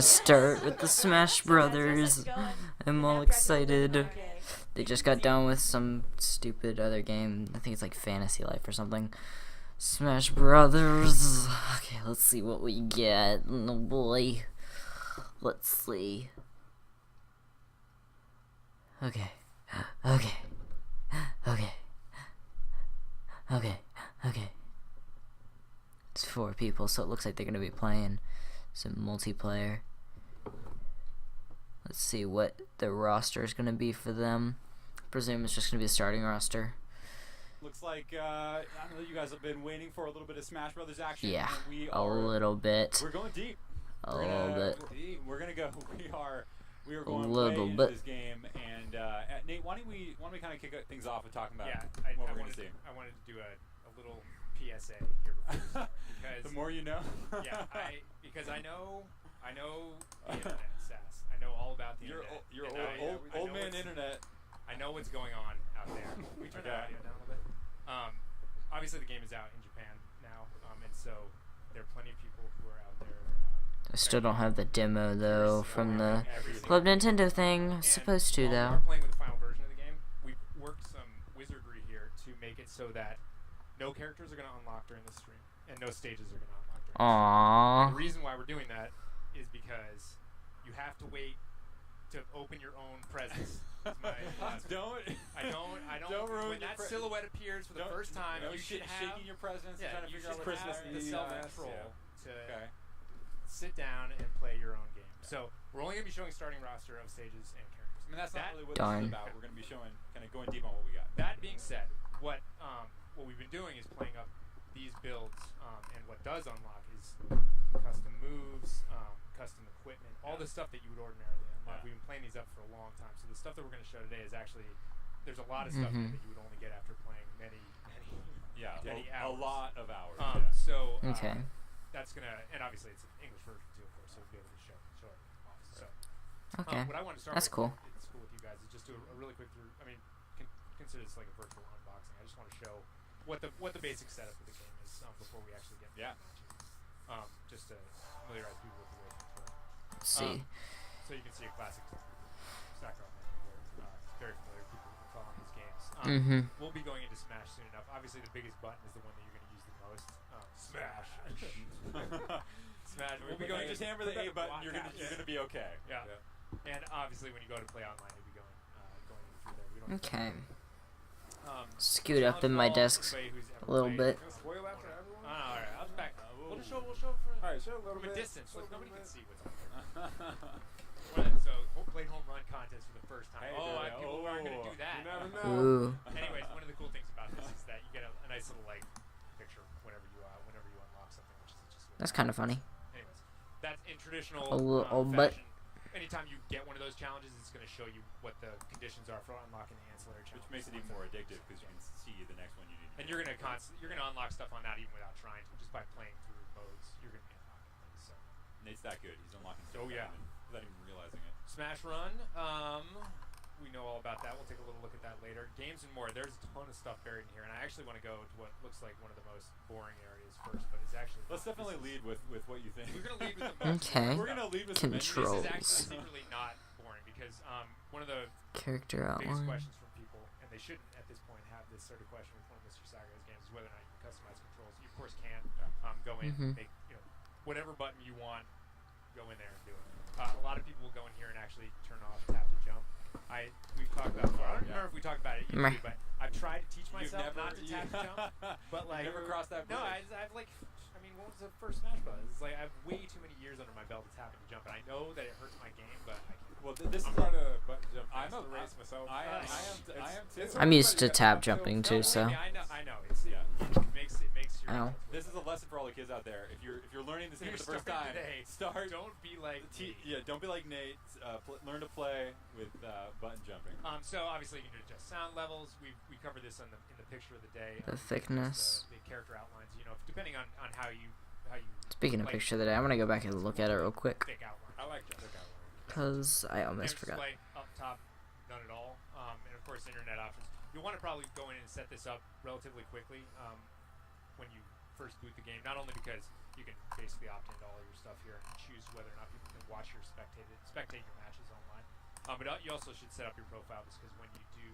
start with the Smash Brothers. I'm all excited. They just got done with some stupid other game. I think it's like Fantasy Life or something. Smash Brothers. Okay, let's see what we get. Oh boy. Let's see. Okay. Okay. Okay. Okay. Okay. It's 4 people, so it looks like they're gonna be playing some multiplayer. Let's see what the roster is gonna be for them. Presume it's just gonna be a starting roster. Looks like I know you guys have been waiting for a little bit of Smash Brothers action. Yeah, We a little bit. We're going deep. A little bit. We're gonna go. We are going little way into bit. this game. And Nate, why don't we kind of kick things off with talking about I we're gonna see? I wanted to do a little PSA here before because The more you know. Yeah, because I know the internet, Sass. I know all about the internet. You're And old man internet. I know what's going on out there. Can we turn the audio down a little bit? Obviously, the game is out in Japan now, and so there are plenty of people who are out there. I still don't have the demo though from the Club Nintendo thing. Supposed to though. We're playing with the final version of the game. We've worked some wizardry here to make it so that no characters are going to unlock during the stream, and no stages are going to unlock during the stream. The reason why we're doing that is because you have to wait to open your own presents. Don't ruin when that silhouette appears for the first time, you should have shaking your presents. Yeah, trying to you figure out should what's have the happening. self-control to sit down and play your own game. So we're only going to be showing starting roster of stages and characters. I mean, that's not really what this is about. We're going to be showing, kind of going deep on what we got. That being said, what we've been doing is playing up these builds, and what does unlock is custom moves, custom equipment, all the stuff that you would ordinarily unlock. We've been playing these up for a long time, so the stuff that we're going to show today is actually, there's a lot of stuff that you would only get after playing many a hours. lot of hours. So Okay. that's gonna, and obviously it's an English version too, of course, so we'll be able to show it off. So Okay. what I want to start That's with, cool. It's cool with you guys, is just do a really quick through. I mean, consider this like a virtual unboxing. I just want to show what the basic setup of the game is before we actually get into the matches. Just to familiarize people with the way to control. Let's see. So you can see a classic Sakura menu where very familiar people who've been following these games. We'll be going into Smash soon enough. Obviously, the biggest button is the one that you're going to use the most. Smash. Smash. We'll be going. Just hammer the A button. You're gonna be okay. Yeah. And obviously, when you go to play online, you'll be going through there. We don't Okay. Scoot up in my desk a little bit. Spoil that for everyone? All right, I'll back. We'll show from a distance. Look, nobody can see what's on there. So, played home run contest for the first time. People aren't going to do that. You never know. Ooh. Anyways, one of the cool things about this is that you get a nice little picture whenever you unlock something, which is just. That's kind of funny. Anyways, that's in traditional But fashion. Anytime you get one of those challenges, it's going to show you what the conditions are for unlocking the ancillary challenges. Which makes it even more addictive because you can see the next one you need. And you're going to unlock stuff on that even without trying to, just by playing through modes. You're going to be unlocking things. So Nate's that good. He's unlocking stuff without even realizing it. Smash Run. We know all about that. We'll take a little look at that later. Games and more. There's a ton of stuff buried in here, and I actually want to go to what looks like one of the most boring areas first, but it's actually. Let's definitely lead with what you think. We're gonna lead with the most. Okay. We're gonna lead with Controls. This is actually secretly not boring because one of the character biggest outline. questions from people, and they shouldn't at this point have this sort of question with one of Mr. Saga's games, is whether or not you can customize controls. You of course can. Go in, make whatever button you want, go in there and do it. A lot of people will go in here and actually turn off tap to jump. We've talked about it before. I don't remember if we talked about it, but I've tried to teach myself not to tap to jump. But like, never crossed that bridge. No, I've like, I mean, what was the first Smash Bros? It's like I have way too many years under my belt to tap and jump, and I know that it hurts my game, but I can't. Well, this is not a button jump. I'm a race myself. I am too. I'm used to tap jumping too, so. I know. It makes your. Ow. This is a lesson for all the kids out there. If you're learning this game for the first time, start. Don't be like. Don't be like Nate. Learn to play with button jumping. So obviously you can adjust sound levels. We covered this in the picture of the day. The thickness. The character outlines. Depending on how you. Speaking of picture of the day, I'm gonna go back and look at it real quick. Thick outline. I like thick outline. Cause I almost forgot. Display up top, none at all. And of course internet options. You'll want to probably go in and set this up relatively quickly when you first boot the game, not only because you can basically opt into all your stuff here and choose whether or not people can watch your spectate your matches online. But you also should set up your profile just because when you do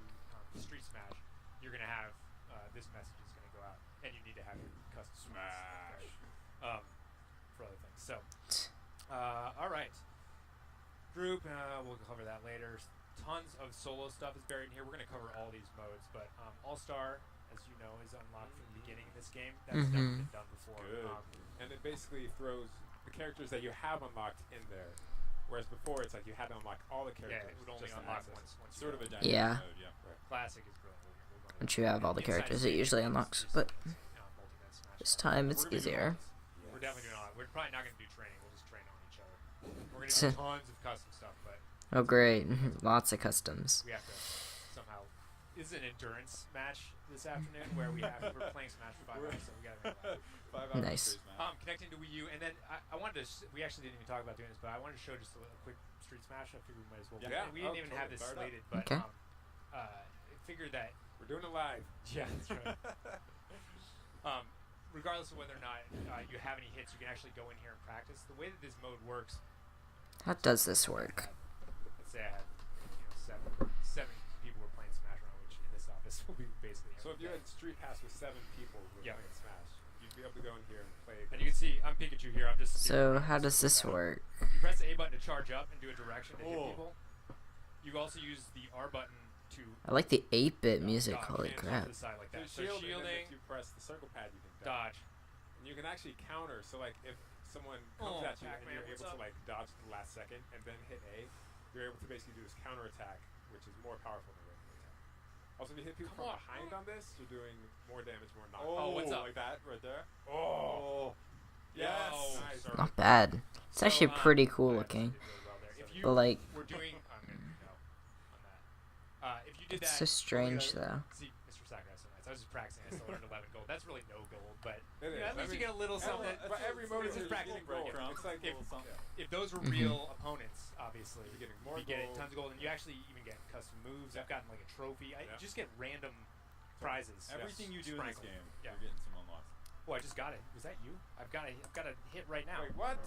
Street Smash, you're going to have this message is going to go out, and you need to have your custom Smash for other things. So, all right. Group, we'll cover that later. Tons of solo stuff is buried in here. We're going to cover all these modes, but All-Star, as you know, is unlocked from the beginning of this game. That's never been done before. Good. And it basically throws the characters that you have unlocked in there. Whereas before, it's like you had to unlock all the characters. Yeah, it would only unlock once sort of a dynamic mode, yeah. Right. Classic is brilliant. Once you have all the characters, it usually unlocks, but this time it's easier. We're definitely doing all that. We're probably not going to do training. We'll just train on each other. We're going to do tons of custom stuff, but... Oh, great. Lots of customs. We have to somehow... This is an endurance match this afternoon where we're playing Smash for 5 hours, so we got to make it 5 hours. Nice. Connecting to Wii U, and then I wanted to... we actually didn't even talk about doing this, but I wanted to show just a quick Street Smash. I figured we might as well. Yeah. We didn't even have this slated, but Okay. I figured that... We're doing it live. Yeah, that's right. Regardless of whether or not you have any hits, you can actually go in here and practice. The way that this mode works... How does this work? Let's say I had seven people were playing Smash around, which in this office will be basically... So if you had Street Pass with 7 people who were playing Smash, you'd be able to go in here and play... And you can see, I'm Pikachu here. I'm just... So how does this work? You press the A button to charge up and do a direction to hit people. You also use the R button to... I like the 8-bit music. Holy to crap. the side like that. So So shielding, shielding, if you press the circle pad, you can dodge. And you can actually counter. So like if someone comes at you and Pac-Man, you're what's able to up? like dodge at the last second and then hit A, you're able to basically do this counter attack, which is more powerful than regular attack. Also, if you hit people Come from on. behind on this, you're doing more damage, more knockback. Oh, what's up? Like that right there. Oh. Yes. Oh, Nice. sorry. Not bad. It's actually So, pretty cool I actually looking. did really well there. If you But like, were doing... I'm going to no on that. If you did it's that... so strange though. See, Mr. Sakurai so nice. I was just practicing. I still earned 11 gold. That's really no gold, but It is. at least you get a little something. Every mode is just just practicing gold. gold. It's like If- little something. If those were Mhm. real opponents, obviously, You're getting more you get gold. tons of gold, and you actually even get custom moves. I've gotten like a trophy. I just get random prizes. Everything you do in this sprinkled. game, Yeah. you're getting some unlocks. Oh, I just got it. Was that you? I've got a hit right now. Wait, what?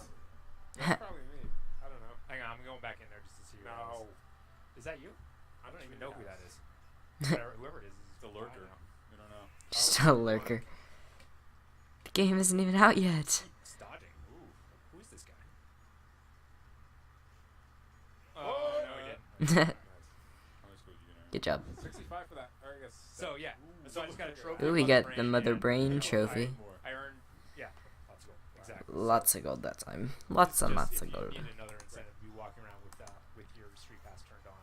That's probably me. I don't know. Hang on, I'm going back in there just to see. Who that No. is that you? I don't even know who that is. Whoever it is. It's a lurker. We don't know. Just a lurker. The game isn't even out yet. It's dodging. Ooh, who is this guy? Oh, no, he didn't. Nice. How much gold you gonna Good job. 65 for that. Or I guess. So yeah, so I just got a trophy. Ooh, we Mother got the Brain, Mother and Brain trophy. I earned, yeah, lots of gold. Exactly. Lots of gold that time. Lots and lots of If gold. you need another incentive to be walking around with your Street Pass turned on,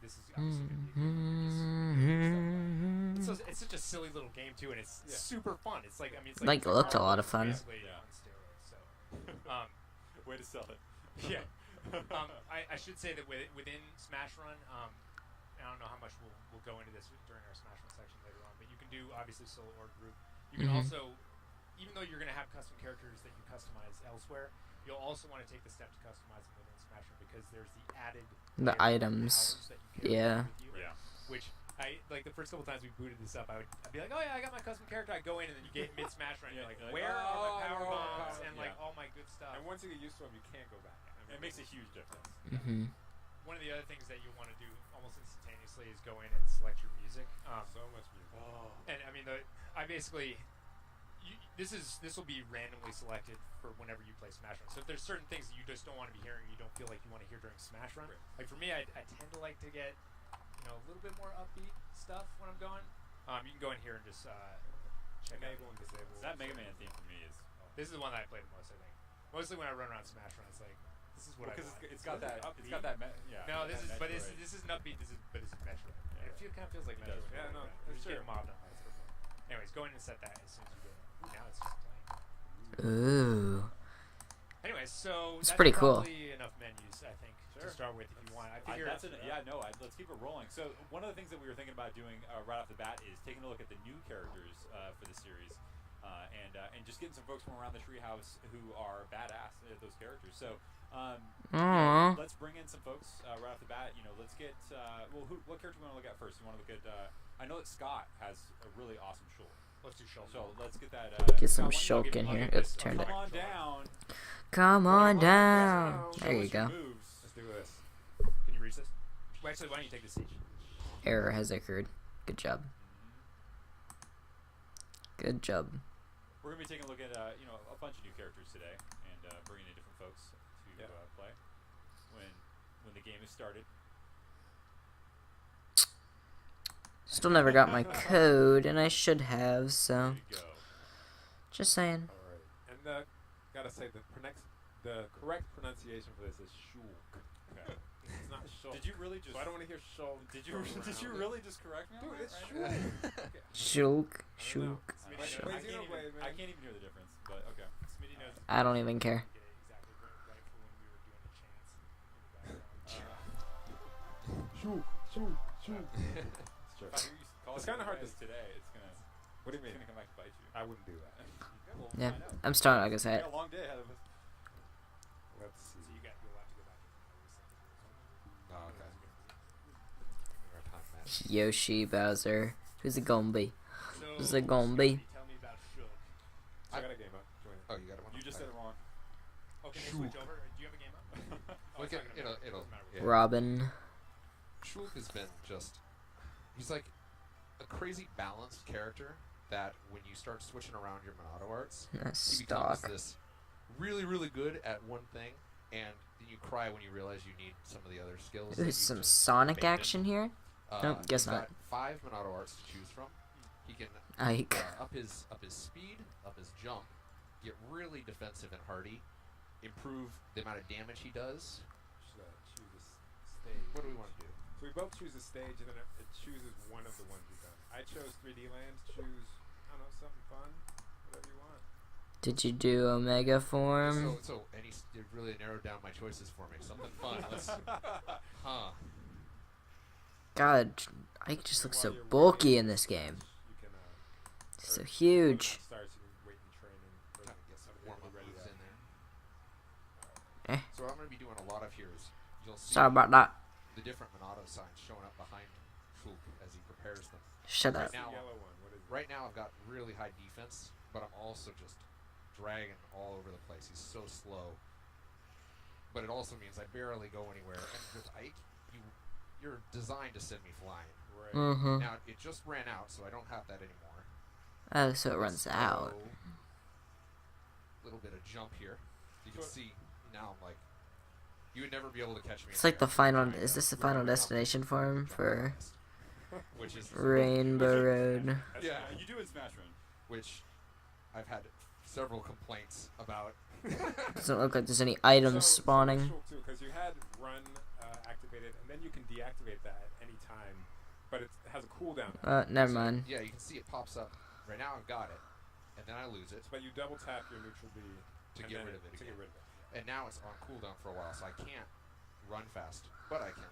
this is obviously going to be a good one. It's such a silly little game too, and it's super fun. It's like it's Like, looked a lot of fun. basically Yeah. on steroids. So, Way to sell it. yeah. I should say that within Smash Run, I don't know how much we'll go into this during our Smash Run section later on, but you can do obviously solo or group. You can Mhm. also, even though you're going to have custom characters that you customize elsewhere, you'll also want to take the step to customize them within Smash Run because there's the added The layer of items. powers that you carry Yeah. with you, Yeah. which I like the first couple times we booted this up. I'd be like, oh yeah, I got my custom character. I go in and then you get mid Smash Run. And you're like, Yeah, where are oh, my power oh, bombs oh, and like yeah. all my good stuff? And once you get used to them, you can't go back. It makes a huge difference. Mhm. One of the other things that you want to do almost instantaneously is go in and select your music. So much music. And I mean, I basically, this will be randomly selected for whenever you play Smash Run. So if there's certain things that you just don't want to be hearing, you don't feel like you want to hear during Smash Run. Right. Like for me, I tend to like to get a little bit more upbeat stuff when I'm going. You can go in here and just check out. Enable and disable. That Mega Man theme for me is. This is the one that I play the most, I think. Mostly when I run around Smash Run, it's like this is what I Because want. it's got that. It's got upbeat. that. Yeah. No, this that is but this Metroid. isn't upbeat. This is Metroid. Yeah. It kind of feels like It does Metroid. feel Yeah, no, Right? it's Just get true. mobbed up. Anyways, go in and set that as soon as you get it. Ooh, now it's just playing. Ooh. Anyways, so It's that's pretty cool. probably enough menus, I think, to Sure. start with if you want. I figure Let's keep it rolling. So one of the things that we were thinking about doing right off the bat is taking a look at the new characters for the series, and just getting some folks from around the Treehouse who are badass at those characters. So Aww. let's bring in some folks right off the bat. Let's get what character do we want to look at first? You want to look at? I know that Scott has a really awesome shoulder. Let's do Shulk. So let's get that. Get some I'll Shulk give you- in I'll here. give you Oops, this. turned it. Come on down. Come on down. down. There you go. Moves. Let's do this. Can you reach this? Well, actually, why don't you take the siege? Error has occurred. Good job. Good job. We're gonna be taking a look at a bunch of new characters today and bringing in different folks to play when the game is started. Still never got my code, and I should have, so There you go. just saying. All right. And gotta say the correct pronunciation for this is Shulk. Okay. It's not Shulk. Did you really just? So I don't want to hear Shulk. Did you thrown around. really just correct me? on Dude, that, it's right? Shulk, Shulk. I don't know. shulk. I, mean, Shulk. I can't even, I can't even hear the difference, but okay. Smitty knows. I don't even care. Get it exactly right for when we were doing the chants in the background. Shulk. Shulk. Shulk. It's true. If I hear you call It's it kinda hard guys today. It's gonna. What do you mean? It's gonna come back to bite you. I wouldn't do that. Okay, well, Yeah, find out. I'm still not gonna say We it. got a long day ahead of us. Let's see. So you'll have to go back to the Oh, okay. Our time match. Yoshi, Bowser. Who's it gonna be? So, Who's it gonna be? Tell me about Shulk. I got a game up. Join it. Oh, you got one. You just said it wrong. Oh, can they switch over? Do you have a game up? Oh, Look it's at not gonna matter. it'll. Doesn't matter. Yeah. Robin. Shulk has been just. He's like a crazy balanced character that when you start switching around your Monado arts, he becomes Stock. this really good at one thing, and then you cry when you realize you need some of the other skills. that There's you some just Sonic abandoned. action here. Nope, guess he's not. got 5 Monado arts to choose from. He can Ike. up his speed, up his jump, get really defensive and hardy, improve the amount of damage he does. Should choose a stage. What do we want to do? So we both choose a stage, and then it chooses one of the ones you've done. I chose 3D lands. Choose, I don't know, something fun, whatever you want. Did you do Omega form? And he really narrowed down my choices for me. Something fun. Let's, God, Ike just looks so While you're bulky waiting, in this game. You can, He's so or huge. Starts, you can wait in training. kind of get some Everything warm will up be ready moves to- in there. Eh. So what I'm going to be doing a lot of here is you'll see Sorry about that. the different Monado signs showing up behind Shulk as he prepares them. Shut Where's up. the Now- yellow one? What is it? Right now I've got really high defense, but I'm also just dragging all over the place. He's so slow. But it also means I barely go anywhere. And with Ike, you're designed to send me flying. Right. Mm-hmm. Now, it just ran out, so I don't have that anymore. Oh, so it runs out. Little bit of jump here. You can see now I'm like, you would never be able to catch me. It's in like the there. final. Is this the final destination for him for Which is Rainbow Road? That's Yeah. You do in Smash Run. which I've had several complaints about. Doesn't look like there's any items spawning. Because you had run activated, and then you can deactivate that at any time, but it has a cooldown. Never So, mind. Yeah, you can see it pops up. Right now I've got it, and then I lose it But you double tap your neutral B to and get then rid of it to again. get rid of it. And now it's on cooldown for a while, so I can't run fast, but I can.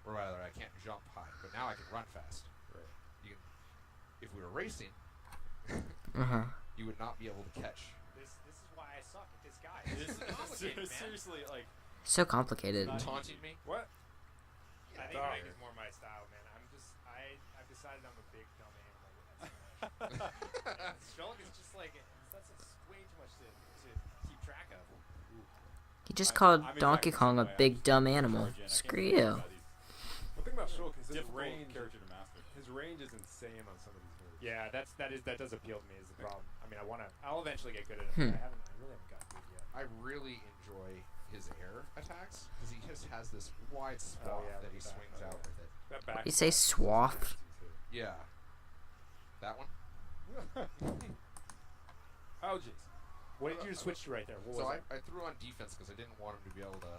Or rather, I can't jump high, but now I can run fast. Right. You can, if we were racing, Uh-huh. you would not be able to catch. This is why I suck at this guy. This This is complicated, man. seriously like. So complicated. Not Taunting me? What? I think Dog. Mike is more my style, man. I've decided I'm a big dumb animal with that Smash. Shulk is just like that's way too much to keep track of. He just I'm called exactly Donkey the Kong a same way. big dumb I'm animal. charging. I can't Screw believe you. about these One thing about Shulk is his difficult range. character to master. His range is insane on some of these moves. Yeah, that does appeal to me is the problem. I mean, I'll eventually get good at it. Hmm. But I really haven't gotten good yet. I really enjoy his air attacks because he just has this wide swath yeah, that he with the back, swings out with it. That back You say swath is swath? nasty, too. Yeah. That one? Oh jeez. What did you switch to right there? What So was I threw on defense because I didn't want him to be able to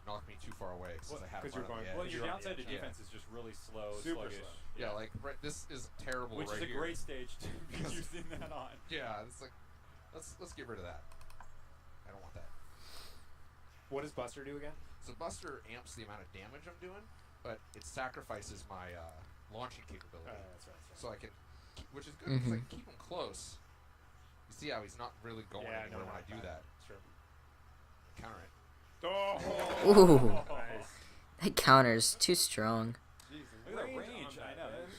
knock me too far away because I have 'cause him you're right on the going- edge. Well, your You're on the downside to edge, yeah. defense is just really slow, Super sluggish. slow. Yeah, like this is terrible Which right is a here. great stage to be using that on. Yeah, it's like let's get rid of that. I don't want that. What does Buster do again? So Buster amps the amount of damage I'm doing, but it sacrifices my launching capability. That's right. So I can, which is good because I Mhm. can keep him close. You see how he's not really going anywhere when I do that. Sure. Counter it. Oh. Ooh. Nice. That counter's too strong. Jeez, Look at that range range. on I that, know. man.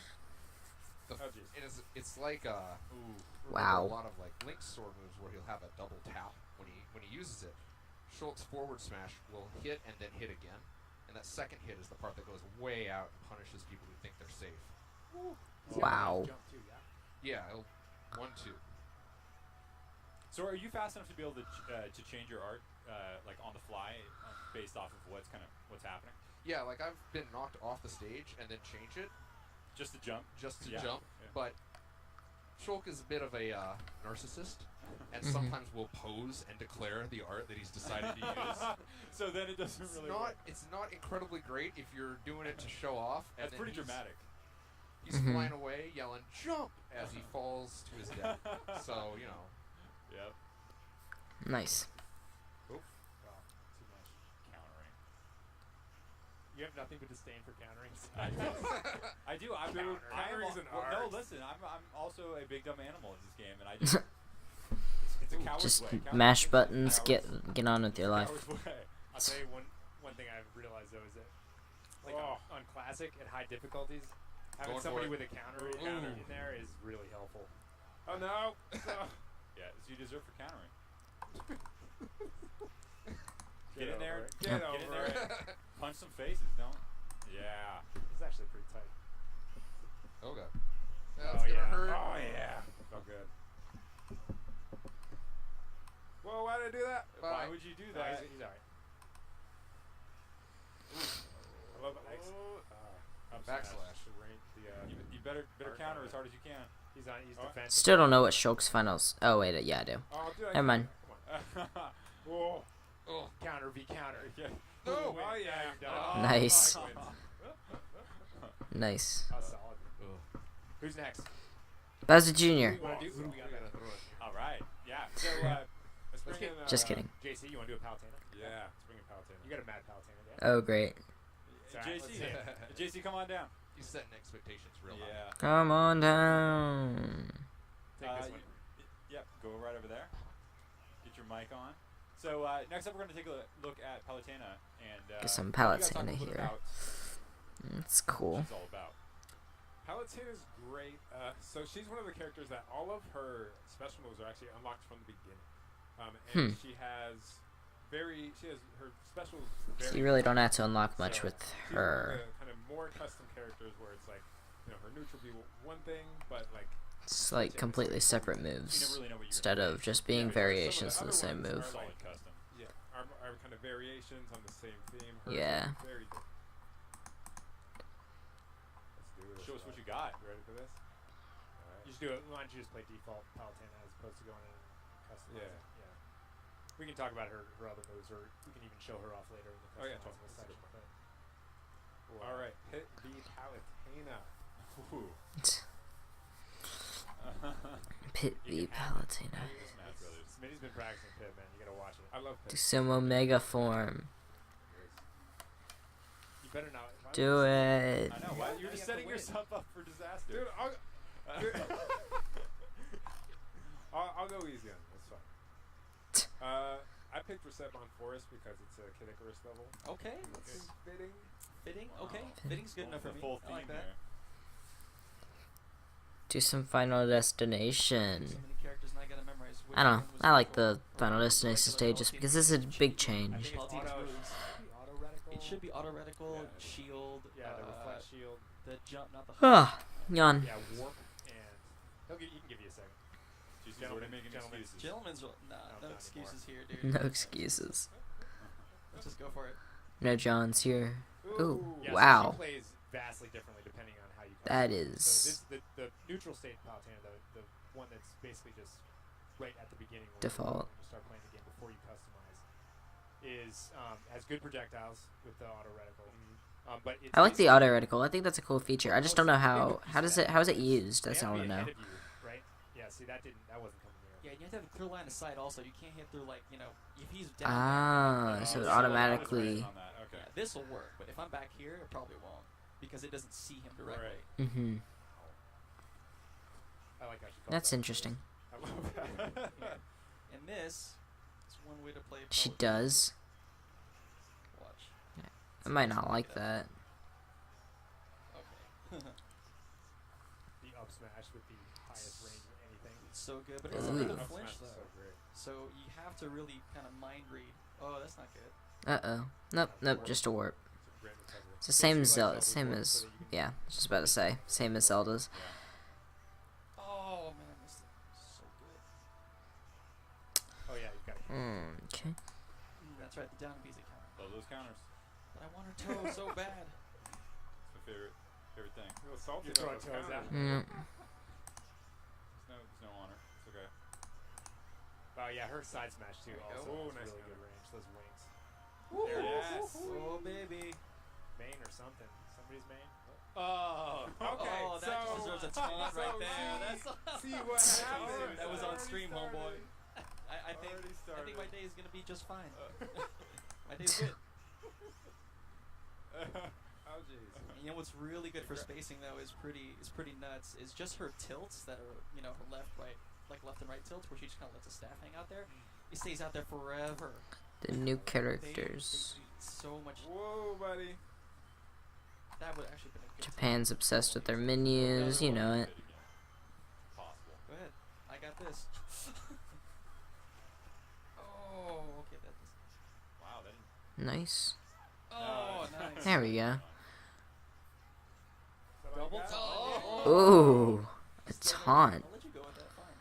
The Oh jeez. it's It's like Wow. a lot of like Link's sword moves where he'll have a double tap when he uses it. Shulk's forward smash will hit and then hit again, and that second hit is the part that goes way out and punishes people who think they're safe. Wow. Jump too, yeah. Yeah, he'll 1-2. So are you fast enough to be able to change your art like on the fly based off of what's happening? Yeah, like I've been knocked off the stage and then change it Just to jump. just to Yeah. jump, Yeah. but Shulk is a bit of a narcissist, and sometimes will pose and declare the art that he's decided to use. So then it doesn't really work. It's not incredibly great if you're doing it to show off. And That's then pretty dramatic. He's flying away, yelling "jump" as he falls to his death. So Yep. Nice. Oh, too much. Countering. You have nothing but disdain for countering. I do. I'm Dude, countering's an art. no, listen. I'm also a big dumb animal in this game, and I just it's a coward's Just way. mash Cowards- buttons, cowards- get on with your life. coward's way. I'll tell you one thing I've realized though is that like on classic at high difficulties, having Going for somebody it. with a counter in there is really helpful. Oh no! Yeah, so you deserve for countering. Get Get in there. over it. Get Get in over there. it. and Punch some faces, don't? Yeah. It's actually pretty tight. Oh god, that's gonna yeah. hurt. Oh yeah. Felt good. Whoa! Why did I do that? Why would you do No, that? he's alright. I love it. Backslash. The rain, You better Art counter on as it. hard as you can. He's Oh. defensive. Still don't know what Shulk's finals. Oh wait, yeah, I do. oh, dude, I Never mind. Come on. Whoa. Oh Counter v counter. Yeah. no! Oh yeah. Done. Oh, Nice. Mike wins. Nice. How solid. Who's next? Bowser Jr. Who do we got next? All right. Yeah. So Let's bring in, Just kidding. JC, you want to do a Palutena? Yeah. Let's bring in Palutena. You got a mad Palutena, yeah? Oh great. Sorry, let's see JC, JC, come on down. He's setting expectations real high. Yeah. Come on down. Take this one. Yep. Go right over there. Get your mic on. So next up, we're going to take a look at Palutena and Get some you guys talk a Palutena little bit here. about It's what cool. she's all about. Palutena's great. So she's one of the characters that all of her special moves are actually unlocked from the beginning. And she has her specials. So you really don't have to unlock much So with she's one of her. the kind of more custom characters where it's like, her neutral be one thing, but like It's like completely separate You moves never really know what you're instead gonna of just being Yeah, variations some of of the the same other move. ones solid custom. are kind of variations on the same theme. Hers Yeah. are very different. Let's do this. Show us what you got. You ready for this? You just do it. Why don't you just play default Palutena as opposed to going in and customizing? Yeah. We can talk about her other moves, or we can even show her off later in the Oh, yeah, customizable let's do section. it. But All right, Pit v Palutena. Ooh. Pit v Palutena. Smash Brothers. Smitty's been practicing Pit, man. You gotta watch it. I love Do Pit. some Omega form. You better not. Do it. I know. Why? You're just setting yourself up for disaster. Dude, I'll go easy on it. That's fine. I picked Recepon Forest because it's a Kid Icarus level. Okay, It's fitting. fitting. Okay, fitting's good enough for The me. full I like theme that. here. Do some Final Destination. So many characters, and I gotta memorize. Which I don't know. one was I like before. the Final Destination stage just because this is a big change. Palutena's moves. Auto reticle. It should be auto reticle, Yeah. shield, Yeah, the reflect shield. the jump, not the. Ah, yawn. Yeah, warp, and he can give you a second. She's Gentlemen- already making gentlemen. excuses. Gentlemen's nah, No, no not excuses here, dude. No excuses. Let's just go for it. No John's here. Ooh, Yeah, wow. So she plays vastly differently depending on how you. That customize it. is- So this the neutral state Palutena, the one that's basically just right at the beginning when Default. when you start playing the game before you customize, is has good projectiles with the auto reticle. But it's I like the basically- auto reticle. I think that's a cool feature. I just don't know how is it used? they That's have all I to be know. ahead of you, right? Yeah. See, that wasn't coming there. Yeah, you have to have a clear line of sight. Also, you can't hit through if he's down. Ah, there, so it so automatically. on that. Okay. Yeah, this will work, but if I'm back here, it probably won't because it doesn't see him directly. Right. Mhm. I like how she calls That's that. interesting. I love that. And this is one way to play. She Palutena. does. Watch. I might not like that. Okay. The up smash with the high so good, but it's Ooh. not gonna Up flinch smash is though. so great. So you have to really kind of mind read. Oh, that's not good. Uh-oh. Nope, nope, just a warp. It's a great recovery. It's the same Basically like Zelda, Zelda's same warp, as, so that you can- yeah, I was just about to say, same as Zelda's. Yeah. Oh man, I missed it. So good. Oh yeah, you've got to. Okay. That's right, the down B is a counter. Love those counters. But I want her toe so bad. It's my favorite thing. A little salty. You're throwing though, toes out. Mm. There's no honor. It's okay. Oh yeah, her side smash too. There we Also go. Oh, has nice really counter. good range. Those wings. There it is. Oh baby. Main or something. Somebody's main. Oh, okay. Oh, that so, just deserves a taunt right there. That's see what happened. That was on Already stream, started. homeboy. I think Already I think my started. day is gonna be just fine. My day's good. Oh jeez. And you know what's really good for spacing though is pretty nuts. Is just her tilts that are her left, right, like left and right tilts where she just kind of lets the staff hang out there. It stays out there forever. The new They characters. do so much. Whoa, buddy. That would actually been a good. Japan's obsessed with their menus, you know it. Possible. Go ahead. I got this. Oh, okay, that is. Wow, that didn't. Nice. Oh, nice. There we go. Double Like that? taunt. Ooh, a Still there. taunt. I'll let you go with that. Fine.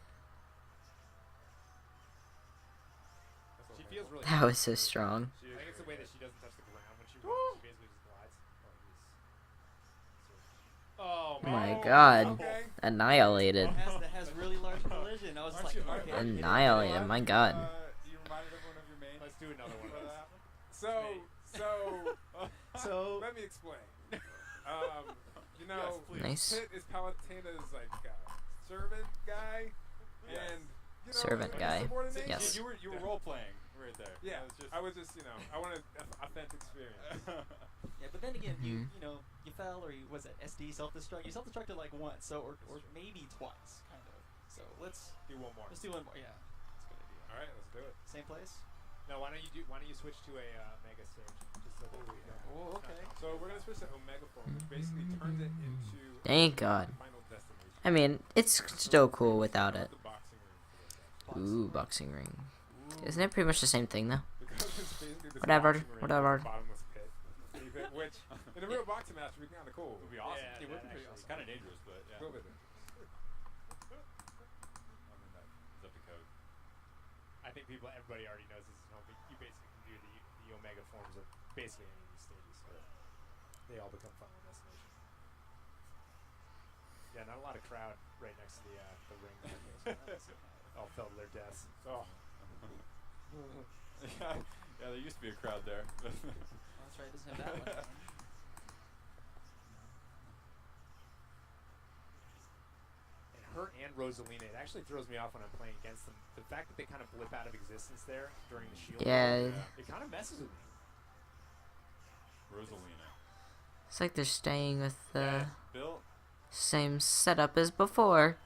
She feels really. That was so strong. I think it's the way that she doesn't touch the ground when she runs. She basically just glides. Oh, Oh my man. god. Okay. Annihilated. That has really large collision. I was Aren't like, you- okay. Annihilated, my god. You reminded everyone of your main. Let's do another one. What happened? So, let me explain. You know, Yes, please. Nice. Pit is Palutena's like servant guy, Yes. and you know, Servant like, guy. subordination. Yes. You were role playing right there. Yeah, That was I was just I wanted authentic experience. Yeah, but then again, Mhm. you fell or you was it SD self-destruct? You self-destructed like once, so or maybe twice, kind of. So let's Do one more. do one more. Yeah, that's a good idea. All right, let's do it. Same place. No, why don't you switch to a mega stage just so that we Oh, okay. So we're gonna switch to Omega Form, which basically turns it into Thank God. Final Destination. I mean, it's still cool without it. The boxing ring for this, Ooh, boxing ring. Isn't it pretty much the same thing though? because it's basically this Whatever, boxing ring whatever. with a bottomless pit, which in a real boxing match would be kind of cool. It would be awesome. Yeah, It would that be pretty actually- awesome. Kind of dangerous, but yeah. Go with it. I mean, that is up to code. I think everybody already knows this is home, but you basically can do the Omega forms of basically any of these stages. So they all become Final Destination. Yeah, not a lot of crowd right next to the ring. All fell to their deaths. Oh, yeah, there used to be a crowd there. Oh, that's right. It doesn't have that one. And her and Rosalina, it actually throws me off when I'm playing against them. The fact that they kind of blip out of existence there during the shield. Yeah, It kind of messes with me. Rosalina. it's like they're staying with the Bill? same setup as before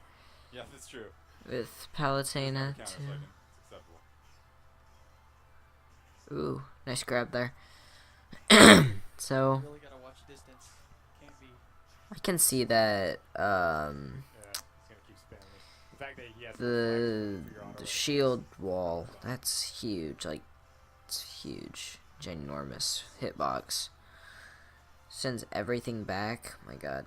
Yeah, that's true. with Counter, Palutena so I too. can, it's acceptable. Ooh, nice grab there. So Really gotta watch distance. Can't be. I can see that Yeah, he's gonna keep spamming. The fact that he has the shield wall, that's huge. Like, it's huge, ginormous hitbox. Sends everything back. My God,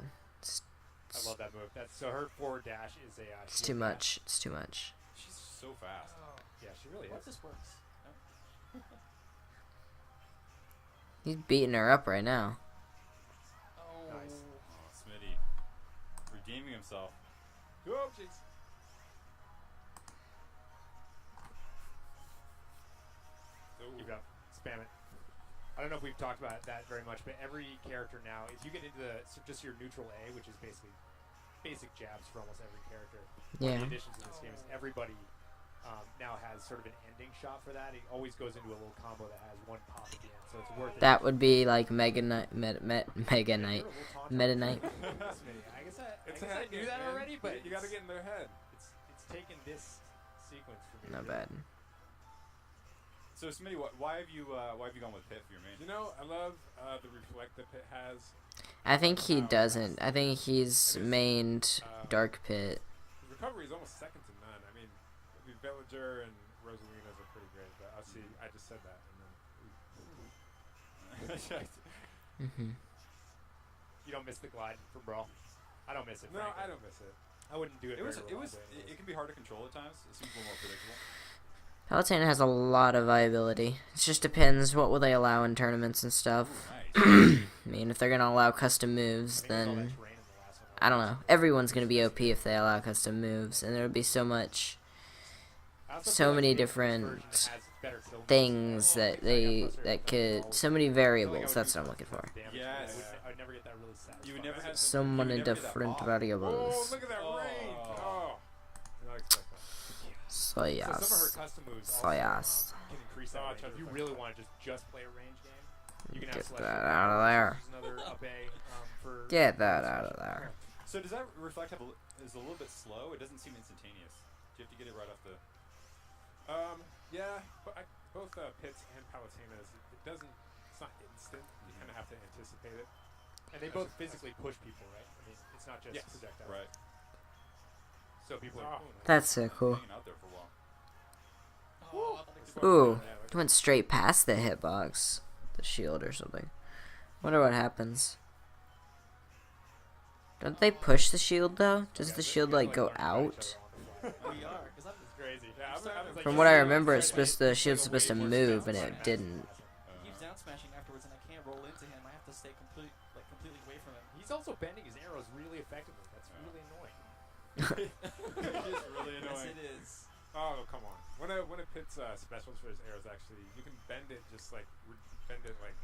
I love that move. That's so her forward dash is a. it's shield too dash. much. It's too much. She's so fast. Yeah, she really What is. this works? No? He's beating her up right now. Oh. Nice. Oh, Smitty. Redeeming himself. oh, jeez. Keep it up. Spam it. I don't know if we've talked about that very much, but every character now, if you get into just your neutral A, which is basically basic jabs for almost every character. One of Yeah. the additions in this game is everybody now has sort of an ending shot for that. It always goes into a little combo that has one pop at the end, so it's worth it. That would be like Mega Knight, Mega Knight, You're a little taunt Meta on Knight. I guess It's I a head knew game, that man. already, but you got to get in their head. it's taken this sequence for me. Not to- bad. So, Smitty, why have you gone with Pit for your main? You know, I love the reflect that Pit has. I think he doesn't. I think he's mained Dark Pit. His recovery is almost second to none. Villager and Rosalina's are pretty great, but I'll see. I just said that, and then. You don't miss the glide for Brawl. I don't miss it. No, frankly. I don't miss it. I wouldn't do it. It can be hard to control at times. It seems a little more predictable. Palutena has a lot of viability. It just depends what will they allow in tournaments and stuff. Nice. I mean, if they're gonna allow custom moves, then I don't know. Everyone's gonna be OP if they allow custom moves, and there would be so much, so many different things that could, so many variables. That's what I'm looking for. Yes. I'd never get that really sad. You would never have So many different Oh, variables. look at that range! Oh. Did not expect that. So So some of her yes. custom moves So also, yes. can increase that range. If you really want to just play a range game, you can have Get Celestial that Power, out of there. which is another up A, for Get that out of there. So does that reflect is a little bit slow? It doesn't seem instantaneous. Do you have to get it right off the? Yeah, but both Pitts and Palutena's, it doesn't. It's not instant. You kind of have to anticipate it. And they both physically push people, right? I mean, it's not just projectiles. Right. So people are. Oh, That's so cool. Hanging out there for a while. Ooh, went straight past the hitbox, the shield or something. Wonder what happens. Don't they push the shield though? Does the shield like go out? We are, because I'm It's crazy. Yeah, I'm From what I remember, the shield's supposed to move and it didn't. He keeps down smashing afterwards, and I can't roll into him. I have to stay completely away from him. He's also bending his arrows really effectively. That's really annoying. It is really Yes, annoying. it is. Oh, come on. When it pits specials for his arrows, actually, you can bend it just like, bend it like.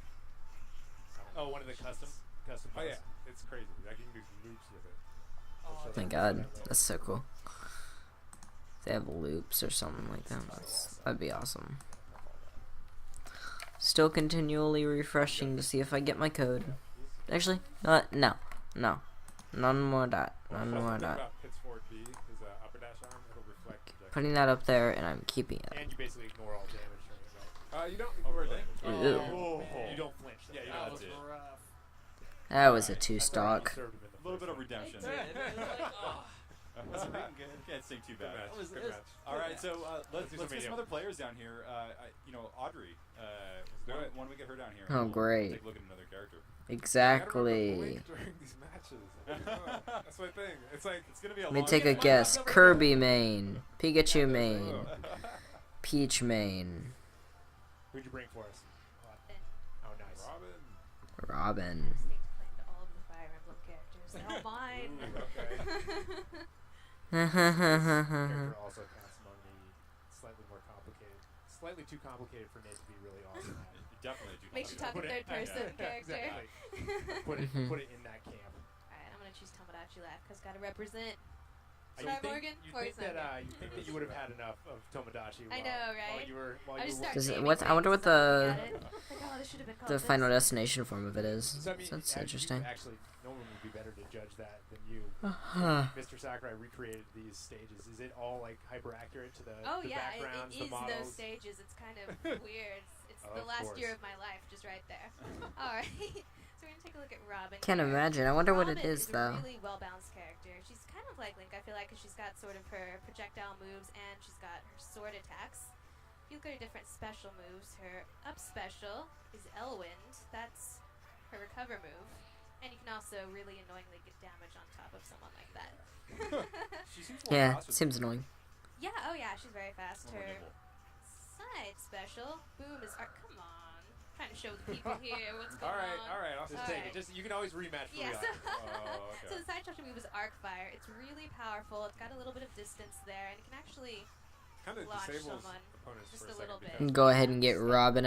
I don't know. Oh, one of the custom. Oh, yeah. It's crazy. Like, you can do loops with it. Oh, Thank God, that's so cool. If they have loops or something like that, that'd be awesome. Still continually refreshing to see if I get my code. Actually, no, none more of that. None more of that. About Pitts forward B, his upper dash arm, it'll reflect projectiles. Putting that up there, and I'm keeping it. And you basically ignore all damage from it, right? You don't ignore it. Ew. You don't flinch. Yeah, you That know was that's it. rough. That was a 2-stock. A little bit of redemption. It did. It was like, oh, Wasn't good. Can't sing too Good bad. match. It was- Good it was- match. All right, so let's do get some some other players down here. Audrey. do it. Why don't we get her down here? Oh, We'll great. Take a look at another character. Exactly. During these matches. That's my thing. It's like It's gonna be a Let me long take a game. guess. Kirby main, Pikachu main, Peach main, Who'd you bring for us? Oh, nice. Robin. Robin. Distinct claim to all of the Fire Emblem characters. They're all mine. Character also counts among the slightly too complicated for Nate to be really awesome at. Definitely do. Makes you talk in Put it- third person yeah, character. exactly. Put it in that camp. Alright, I'm gonna choose Tomodachi Life because gotta represent. You Try think- Morgan? You Or think it's not that you would have had enough of Tomodachi? I while- know, While right? you were I just start Does it- naming what- I wonder things what and the- then look at it. Like, oh, this should have been called The this. Final Destination form of it is. So, I mean, That's actually, interesting. Actually, no one would be better to judge that than you. Mr. Sakurai recreated these stages. Is it all like hyper accurate to the, Oh the yeah, backgrounds, it the is models? those stages. It's kind of weird. It's the Of last year course. of my life, just right there. All right, so we're gonna take a look at Robin. Can't here. imagine. I wonder what Robin it is though. a really well-balanced character. She's kind of like Link, I feel like, 'cause she's got sort of her projectile moves and she's got her sword attacks. If you look at her different special moves, her up special is Elwind. That's her recover move. And you can also really annoyingly get damage on top of someone like that. She seems a little Yeah, fast with seems annoying. Yeah, oh yeah, she's very fast. a little more Her nimble. side special, boom, is art. Come on. Trying to show the people here what's going on. All right. I'll Just just take Alright. it. Just you can always rematch for Yeah, real. so, Oh, okay. so the side special move is arc fire. It's really powerful. It's got a little bit of distance there, and it can actually kind of launch disables someone opponents just for a a little second bit. because Go ahead and get Robin